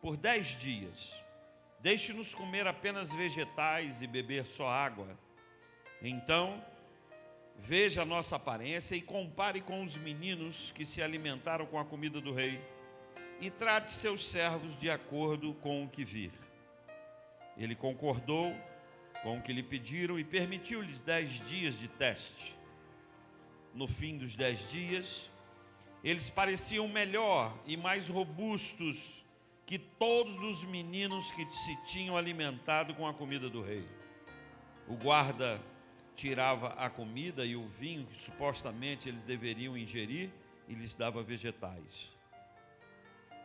por 10 dias. Deixe-nos comer apenas vegetais e beber só água. Então, veja a nossa aparência e compare com os meninos que se alimentaram com a comida do rei, e trate seus servos de acordo com o que vir. Ele concordou com o que lhe pediram e permitiu-lhes 10 dias de teste. No fim dos 10 dias, eles pareciam melhor e mais robustos que todos os meninos que se tinham alimentado com a comida do rei. O guarda tirava a comida e o vinho que supostamente eles deveriam ingerir e lhes dava vegetais.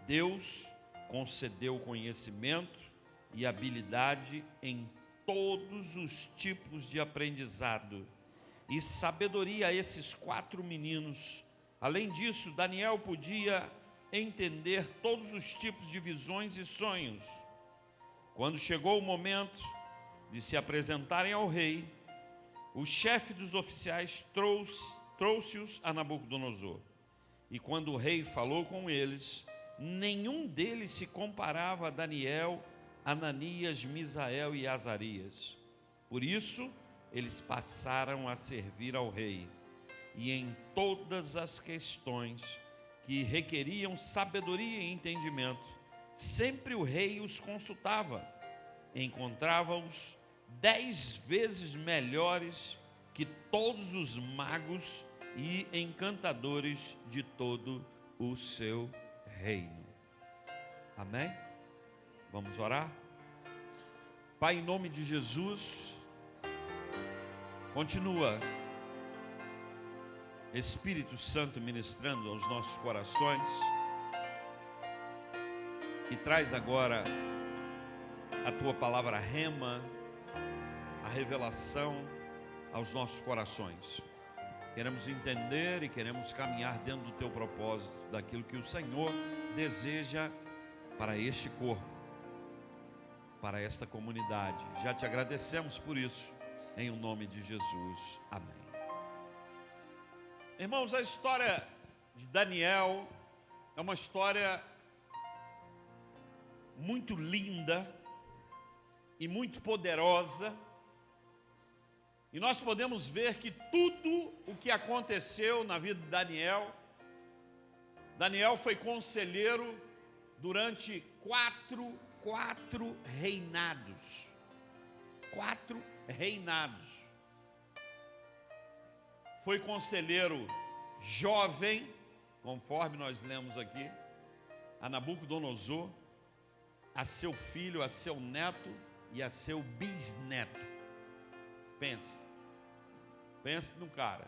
Deus concedeu conhecimento e habilidade em todos os tipos de aprendizado e sabedoria a esses 4 meninos. Além disso, Daniel podia entender todos os tipos de visões e sonhos. Quando chegou o momento de se apresentarem ao rei, o chefe dos oficiais trouxe-os a Nabucodonosor. E quando o rei falou com eles, nenhum deles se comparava a Daniel, Ananias, Misael e Azarias. Por isso, eles passaram a servir ao rei. E em todas as questões que requeriam sabedoria e entendimento, sempre o rei os consultava. Encontrava-os 10 vezes melhores que todos os magos e encantadores de todo o seu reino. Amém? Vamos orar? Pai, em nome de Jesus, continua Espírito Santo ministrando aos nossos corações e traz agora a tua palavra rema, a revelação aos nossos corações. Queremos entender e queremos caminhar dentro do teu propósito, daquilo que o Senhor deseja para este corpo, para esta comunidade. Já te agradecemos por isso, em o nome de Jesus. Amém. Irmãos, a história de Daniel é uma história muito linda e muito poderosa. E nós podemos ver que tudo o que aconteceu na vida de Daniel foi conselheiro durante quatro reinados. 4 reinados. Foi conselheiro jovem, conforme nós lemos aqui, a Nabucodonosor, a seu filho, a seu neto e a seu bisneto. Pense no cara.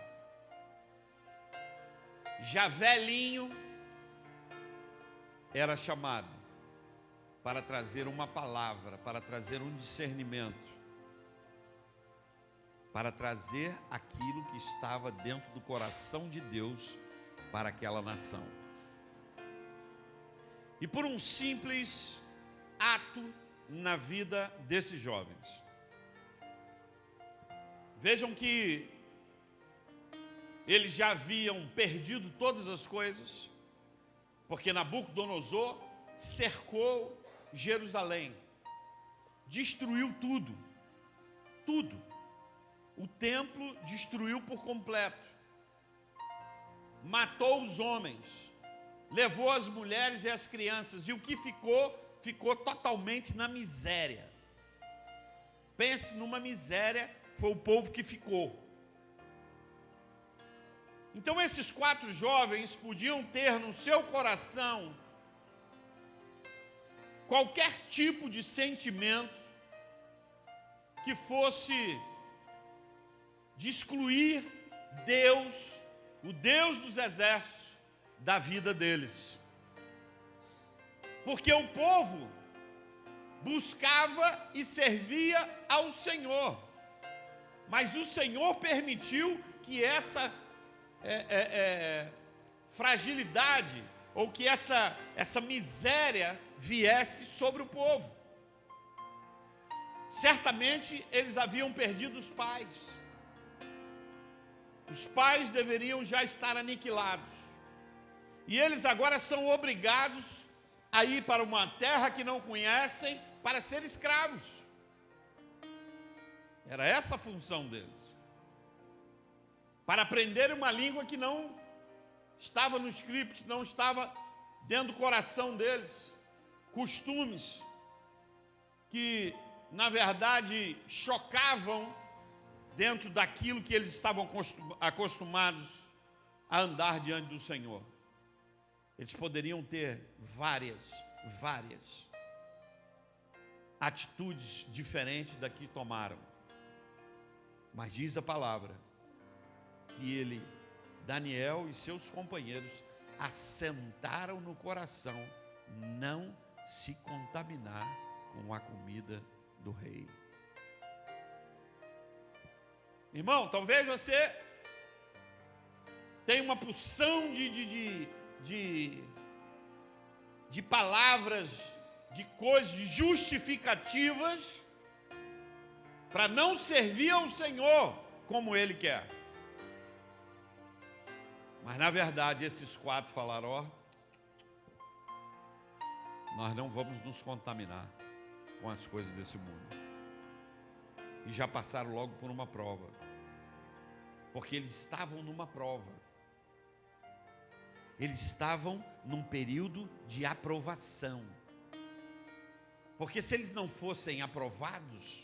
Já velhinho, era chamado para trazer uma palavra, para trazer um discernimento, para trazer aquilo que estava dentro do coração de Deus para aquela nação. E por um simples ato na vida desses jovens, vejam que eles já haviam perdido todas as coisas, porque Nabucodonosor cercou Jerusalém, destruiu tudo. O templo destruiu por completo, matou os homens, levou as mulheres e as crianças, e o que ficou totalmente na miséria. Pense numa miséria, foi o povo que ficou. Então esses 4 jovens podiam ter no seu coração qualquer tipo de sentimento que fosse de excluir Deus, o Deus dos exércitos, da vida deles. Porque o povo buscava e servia ao Senhor, mas o Senhor permitiu que essa fragilidade, ou que essa miséria viesse sobre o povo. Certamente eles haviam perdido os pais. Os pais deveriam já estar aniquilados. E eles agora são obrigados a ir para uma terra que não conhecem para ser escravos. Era essa a função deles. Para aprender uma língua que não estava no script, não estava dentro do coração deles. Costumes que, na verdade, chocavam dentro daquilo que eles estavam acostumados a andar diante do Senhor. Eles poderiam ter várias atitudes diferentes da que tomaram. Mas diz a palavra que Daniel e seus companheiros assentaram no coração não se contaminar com a comida do rei. Irmão, talvez você tenha uma porção de palavras, de coisas justificativas para não servir ao Senhor como Ele quer. Mas na verdade esses 4 falaram: ó, nós não vamos nos contaminar com as coisas desse mundo. E já passaram logo por uma prova, porque eles estavam numa prova. Eles estavam num período de aprovação. Porque se eles não fossem aprovados,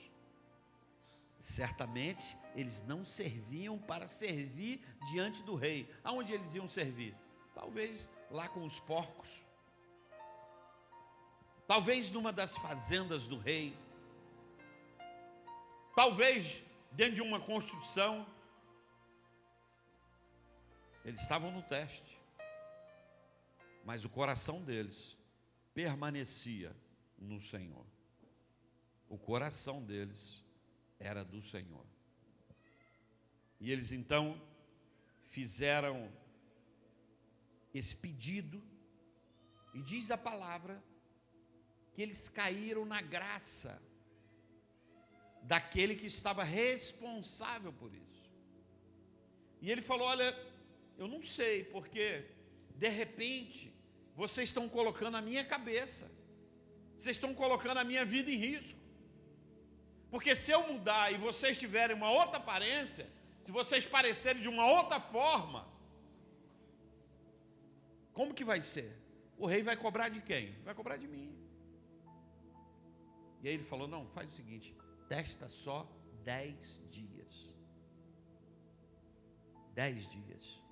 certamente eles não serviam para servir diante do rei. Aonde eles iam servir? Talvez lá com os porcos. Talvez numa das fazendas do rei. Talvez dentro de uma construção. Eles estavam no teste. Mas o coração deles permanecia no Senhor. O coração deles era do Senhor. E eles então fizeram esse pedido, e diz a palavra que eles caíram na graça daquele que estava responsável por isso. E ele falou: olha, eu não sei, porque de repente vocês estão colocando a minha cabeça, vocês estão colocando a minha vida em risco. Porque se eu mudar e vocês tiverem uma outra aparência, se vocês parecerem de uma outra forma, como que vai ser? O rei vai cobrar de quem? Vai cobrar de mim. E aí ele falou: não, faz o seguinte, testa só 10 dias. 10 dias.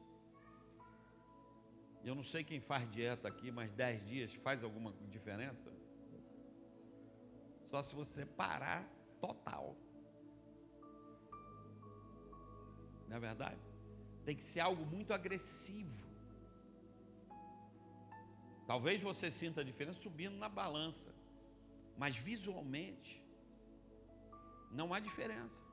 Eu não sei quem faz dieta aqui, mas 10 dias faz alguma diferença? Só se você parar total. Não é verdade? Tem que ser algo muito agressivo. Talvez você sinta a diferença subindo na balança, mas visualmente não há diferença.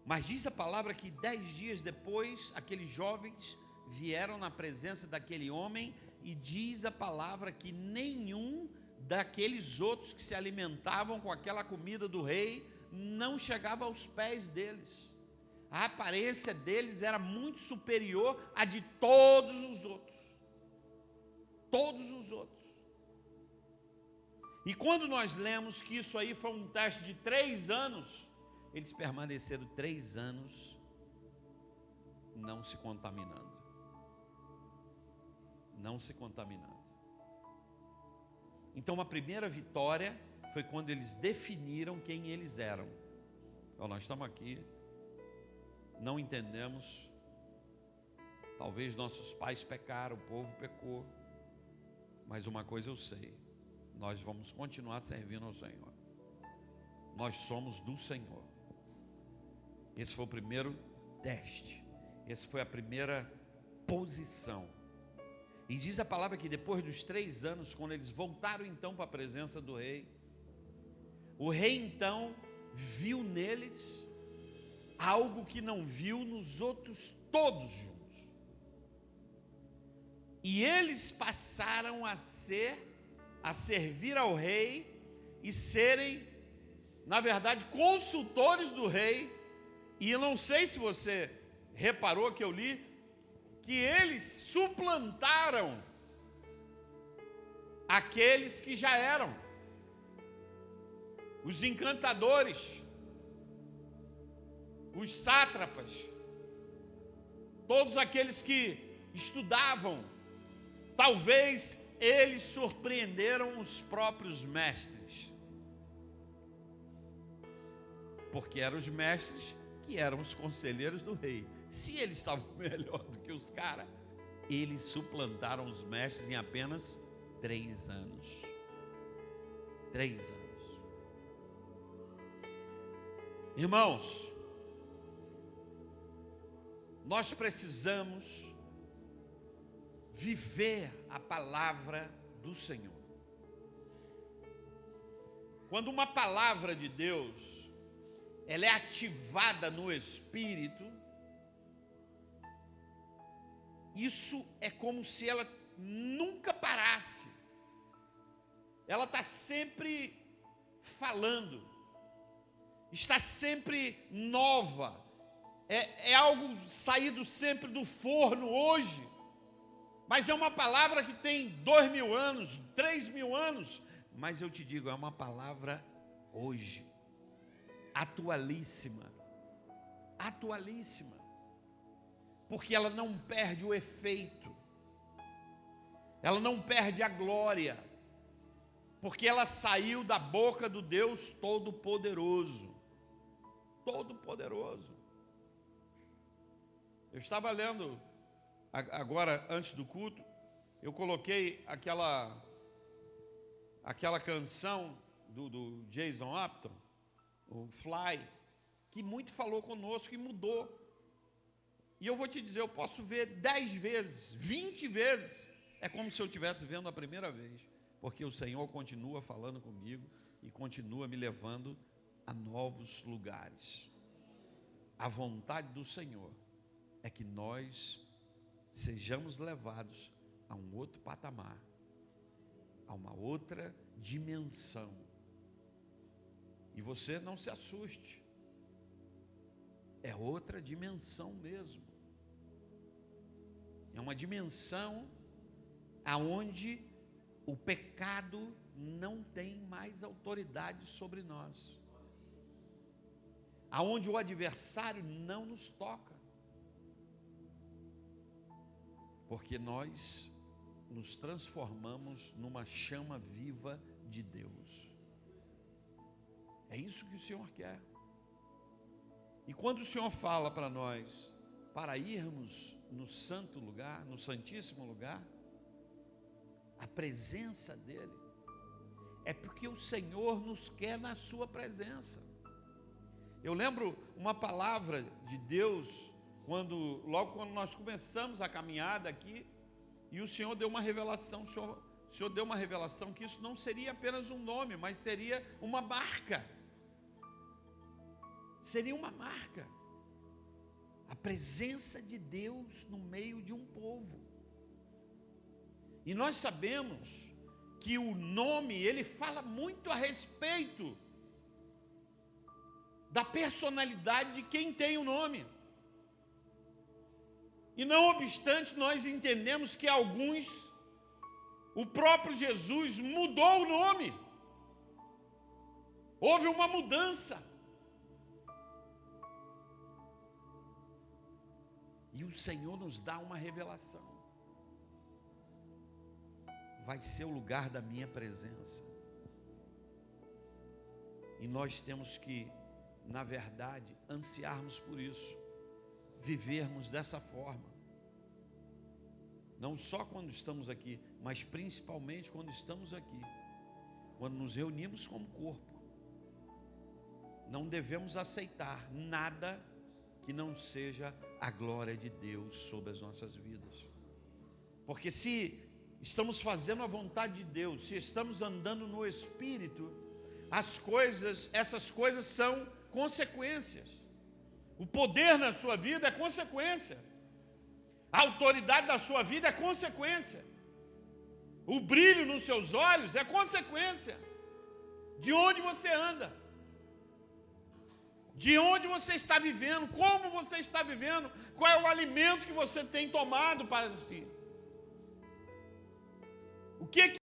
Mas diz a palavra que 10 dias depois, aqueles jovens vieram na presença daquele homem, e diz a palavra que nenhum daqueles outros que se alimentavam com aquela comida do rei não chegava aos pés deles. A aparência deles era muito superior à de todos os outros. Todos os outros. E quando nós lemos que isso aí foi um teste de 3 anos, eles permaneceram 3 anos não se contaminando. Não se contaminando. Então a primeira vitória foi quando eles definiram quem eles eram. Então nós estamos aqui, não entendemos, talvez nossos pais pecaram, o povo pecou, mas uma coisa eu sei, nós vamos continuar servindo ao Senhor. Nós somos do Senhor. Esse foi o primeiro teste. Essa foi a primeira posição. E diz a palavra que depois dos 3 anos, quando eles voltaram então para a presença do rei, o rei então viu neles algo que não viu nos outros todos juntos. E eles passaram a servir ao rei e serem, na verdade, consultores do rei. E eu não sei se você reparou que eu li, que eles suplantaram aqueles que já eram, os encantadores, os sátrapas, todos aqueles que estudavam. Talvez eles surpreenderam os próprios mestres, porque eram os mestres que eram os conselheiros do rei. Se eles estavam melhor do que os caras, eles suplantaram os mestres em apenas 3 anos. 3 anos. Irmãos, nós precisamos viver a palavra do Senhor. Quando uma palavra de Deus, ela é ativada no Espírito, isso é como se ela nunca parasse. Ela está sempre falando, está sempre nova, é algo saído sempre do forno hoje, mas é uma palavra que tem 2.000 anos, 3.000 anos, mas eu te digo, é uma palavra hoje, atualíssima, porque ela não perde o efeito, ela não perde a glória, porque ela saiu da boca do Deus Todo-Poderoso. Eu estava lendo agora, antes do culto, eu coloquei aquela canção do Jason Apton, o Fly, que muito falou conosco e mudou. E eu vou te dizer, eu posso ver 10 vezes, 20 vezes, é como se eu estivesse vendo a primeira vez, porque o Senhor continua falando comigo e continua me levando a novos lugares. A vontade do Senhor é que nós sejamos levados a um outro patamar, a uma outra dimensão. E você não se assuste, é outra dimensão mesmo. É uma dimensão aonde o pecado não tem mais autoridade sobre nós, aonde o adversário não nos toca, porque nós nos transformamos numa chama viva de Deus. É isso que o Senhor quer. E quando o Senhor fala para nós, para irmos no santo lugar, no santíssimo lugar, a presença dEle, é porque o Senhor nos quer na sua presença. Eu lembro uma palavra de Deus, logo quando nós começamos a caminhada aqui, e o Senhor deu uma revelação, o Senhor deu uma revelação que isso não seria apenas um nome, mas seria uma marca. Seria uma marca. A presença de Deus no meio de um povo. E nós sabemos que o nome, ele fala muito a respeito da personalidade de quem tem o nome. E não obstante, nós entendemos que alguns, o próprio Jesus mudou o nome. Houve uma mudança. E o Senhor nos dá uma revelação. Vai ser o lugar da minha presença. E nós temos que, na verdade, ansiarmos por isso. Vivermos dessa forma. Não só quando estamos aqui, mas principalmente quando estamos aqui. Quando nos reunimos como corpo. Não devemos aceitar nada que não seja a glória de Deus sobre as nossas vidas. Porque se estamos fazendo a vontade de Deus, se estamos andando no Espírito, essas coisas são consequências. O poder na sua vida é consequência. A autoridade da sua vida é consequência. O brilho nos seus olhos é consequência de onde você anda, de onde você está vivendo, como você está vivendo, qual é o alimento que você tem tomado para si. O que